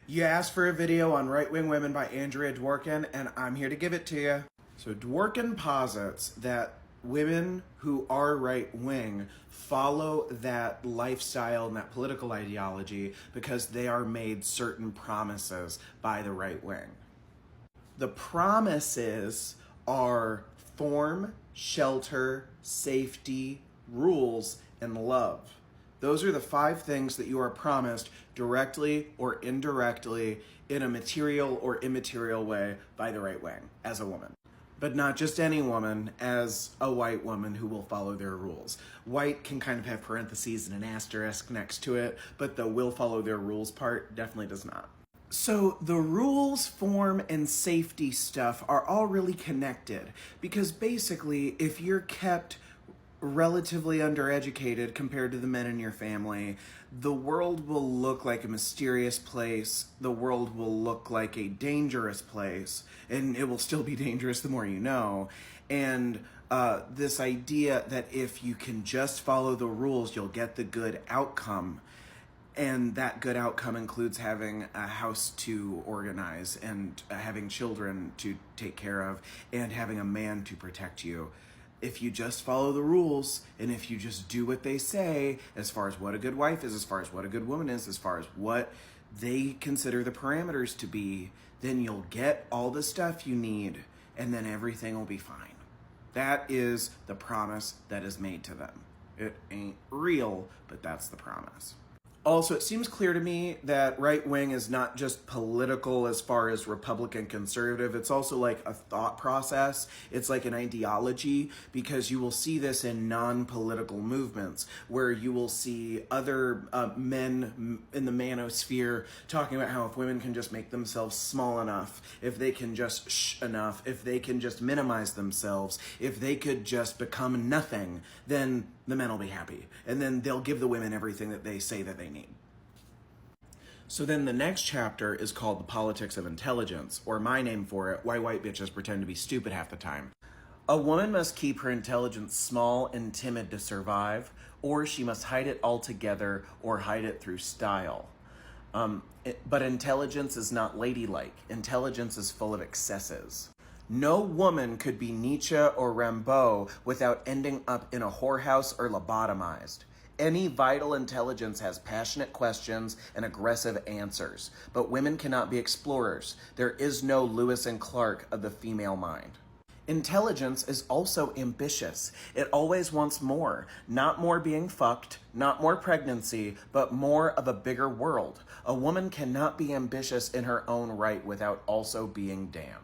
You asked for a video on right-wing women by Andrea Dworkin, and I'm here to give it to you. So Dworkin posits that women who are right-wing follow that lifestyle and that political ideology because they are made certain promises by the right wing. The promises are form, shelter, safety, rules, and love. Those are the 5 things that you are promised directly or indirectly in a material or immaterial way by the right wing as a woman. But not just any woman, as a white woman who will follow their rules. White can kind of have parentheses and an asterisk next to it, but the will follow their rules part definitely does not. So the rules, form, and safety stuff are all really connected because basically if you're kept relatively undereducated compared to the men in your family, the world will look like a mysterious place, the world will look like a dangerous place, and it will still be dangerous the more you know. And this idea that if you can just follow the rules, you'll get the good outcome. And that good outcome includes having a house to organize and having children to take care of and having a man to protect you. If you just follow the rules and if you just do what they say, as far as what a good wife is, as far as what a good woman is, as far as what they consider the parameters to be, then you'll get all the stuff you need and then everything will be fine. That is the promise that is made to them. It ain't real, but that's the promise. Also, it seems clear to me that right wing is not just political as far as Republican conservative. It's also like a thought process. It's like an ideology, because you will see this in non-political movements where you will see other men in the manosphere talking about how if women can just make themselves small enough, if they can just shh enough, if they can just minimize themselves, if they could just become nothing, then the men will be happy. And then they'll give the women everything that they say that they need. So then the next chapter is called The Politics of Intelligence, or my name for it, Why White Bitches Pretend to Be Stupid Half the Time. A woman must keep her intelligence small and timid to survive, or she must hide it altogether or hide it through style. But intelligence is not ladylike. Intelligence is full of excesses. No woman could be Nietzsche or Rimbaud without ending up in a whorehouse or lobotomized. Any vital intelligence has passionate questions and aggressive answers, but women cannot be explorers. There is no Lewis and Clark of the female mind. Intelligence is also ambitious. It always wants more. Not more being fucked, not more pregnancy, but more of a bigger world. A woman cannot be ambitious in her own right without also being damned.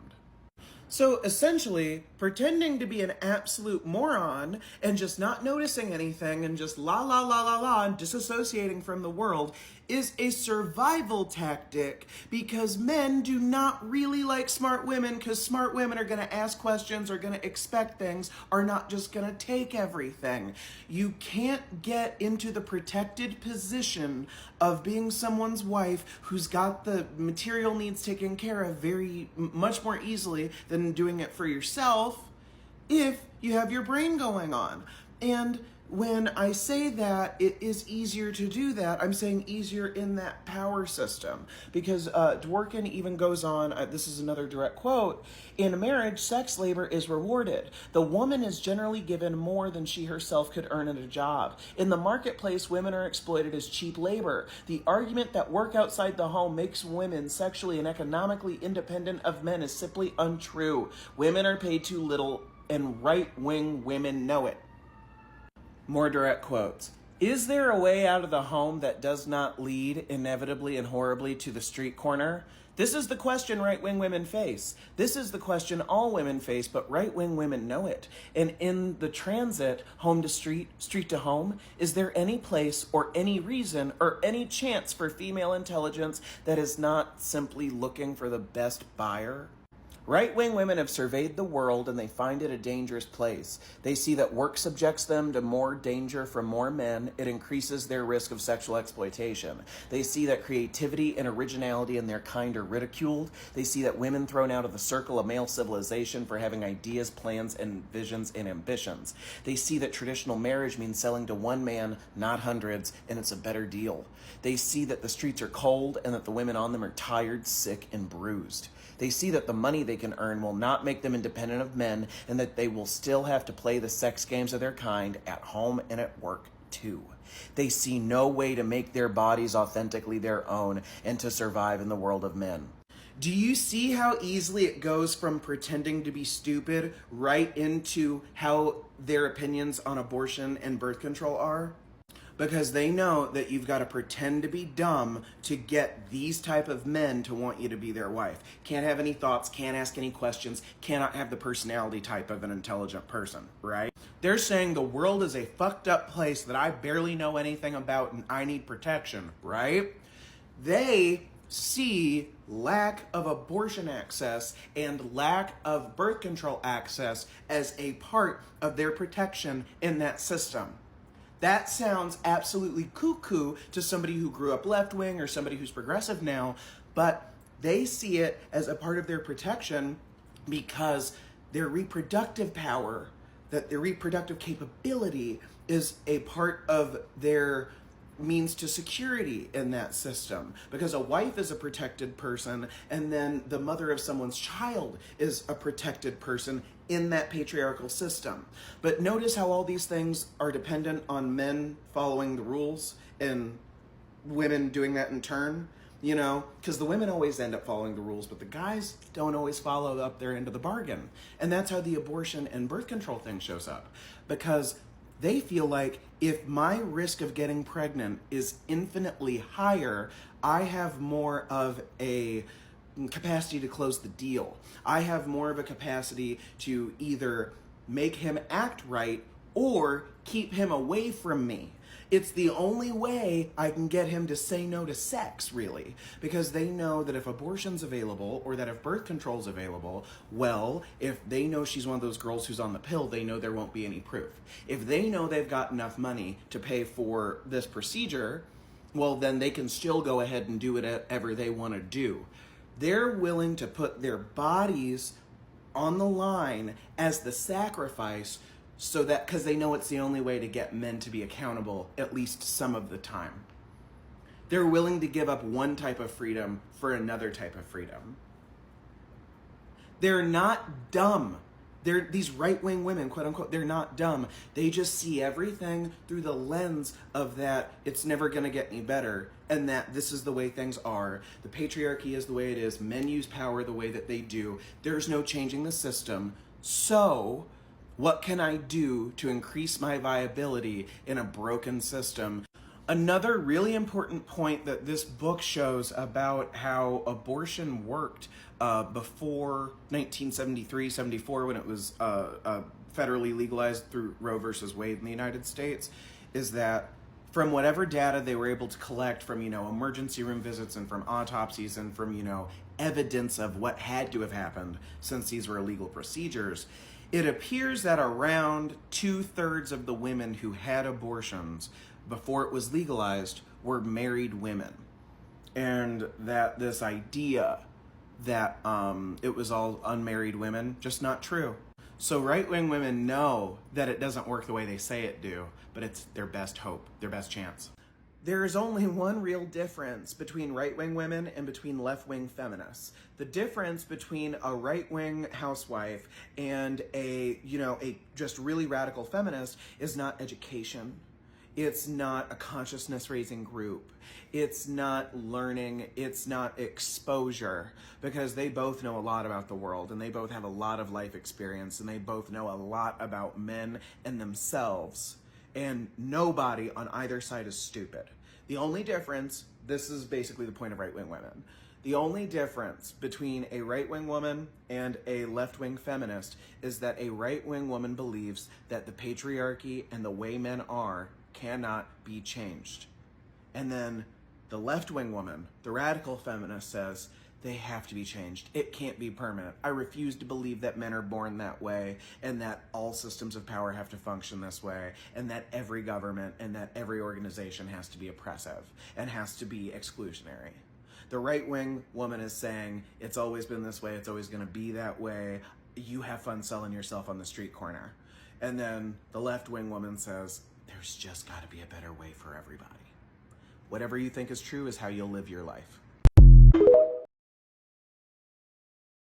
So essentially, pretending to be an absolute moron and just not noticing anything and just la la la la la and disassociating from the world is a survival tactic, because men do not really like smart women, because smart women are going to ask questions, are going to expect things, are not just going to take everything. You can't get into the protected position of being someone's wife who's got the material needs taken care of much more easily than doing it for yourself if you have your brain going on. And when I say that it is easier to do that, I'm saying easier in that power system. Because Dworkin even goes on, this is another direct quote, "In marriage, sex labor is rewarded. The woman is generally given more than she herself could earn in a job. In the marketplace, women are exploited as cheap labor. The argument that work outside the home makes women sexually and economically independent of men is simply untrue. Women are paid too little, and right-wing women know it." More direct quotes. "Is there a way out of the home that does not lead inevitably and horribly to the street corner? This is the question right-wing women face. This is the question all women face, but right-wing women know it. And in the transit, home to street, street to home, is there any place or any reason or any chance for female intelligence that is not simply looking for the best buyer? Right-wing women have surveyed the world and they find it a dangerous place. They see that work subjects them to more danger from more men. It increases their risk of sexual exploitation. They see that creativity and originality in their kind are ridiculed. They see that women thrown out of the circle of male civilization for having ideas, plans, and visions and ambitions. They see that traditional marriage means selling to one man, not hundreds, and it's a better deal. They see that the streets are cold and that the women on them are tired, sick, and bruised. They see that the money they can earn will not make them independent of men and that they will still have to play the sex games of their kind at home and at work too. They see no way to make their bodies authentically their own and to survive in the world of men. Do you see how easily it goes from pretending to be stupid right into how their opinions on abortion and birth control are? Because they know that you've got to pretend to be dumb to get these type of men to want you to be their wife. Can't have any thoughts, can't ask any questions, cannot have the personality type of an intelligent person, right? They're saying the world is a fucked up place that I barely know anything about and I need protection, right? They see lack of abortion access and lack of birth control access as a part of their protection in that system. That sounds absolutely cuckoo to somebody who grew up left-wing or somebody who's progressive now, but they see it as a part of their protection because their reproductive power, that their reproductive capability is a part of their means to security in that system, because a wife is a protected person and then the mother of someone's child is a protected person in that patriarchal system. But notice how all these things are dependent on men following the rules and women doing that in turn, you know, because the women always end up following the rules, but the guys don't always follow up their end of the bargain. And that's how the abortion and birth control thing shows up, because they feel like if my risk of getting pregnant is infinitely higher, I have more of a capacity to close the deal. I have more of a capacity to either make him act right or keep him away from me. It's the only way I can get him to say no to sex, really, because they know that if abortion's available or that if birth control's available, well, if they know she's one of those girls who's on the pill, they know there won't be any proof. If they know they've got enough money to pay for this procedure, well, then they can still go ahead and do whatever they want to do. They're willing to put their bodies on the line as the sacrifice, so that, because they know it's the only way to get men to be accountable, at least some of the time. They're willing to give up one type of freedom for another type of freedom. They're not dumb. These right-wing women, quote unquote, they're not dumb. They just see everything through the lens of that it's never gonna get any better, and that this is the way things are. The patriarchy is the way it is. Men use power the way that they do. There's no changing the system. So what can I do to increase my viability in a broken system? Another really important point that this book shows about how abortion worked before 1973-74, when it was federally legalized through Roe versus Wade in the United States, is that from whatever data they were able to collect from, emergency room visits and from autopsies and from, evidence of what had to have happened since these were illegal procedures, it appears that around 2/3 of the women who had abortions before it was legalized were married women. And that this idea that it was all unmarried women, just not true. So right-wing women know that it doesn't work the way they say it do, but it's their best hope, their best chance. There is only one real difference between right-wing women and between left-wing feminists. The difference between a right-wing housewife and a just really radical feminist is not education. It's not a consciousness-raising group. It's not learning. It's not exposure, because they both know a lot about the world and they both have a lot of life experience and they both know a lot about men and themselves. And nobody on either side is stupid. The only difference, this is basically the point of right-wing women, the only difference between a right-wing woman and a left-wing feminist is that a right-wing woman believes that the patriarchy and the way men are cannot be changed. And then the left-wing woman, the radical feminist, says They have to be changed. It can't be permanent. I refuse to believe that men are born that way and that all systems of power have to function this way and that every government and that every organization has to be oppressive and has to be exclusionary. The right-wing woman is saying, it's always been this way, it's always going to be that way. You have fun selling yourself on the street corner. And then the left-wing woman says, there's just got to be a better way for everybody. Whatever you think is true is how you'll live your life.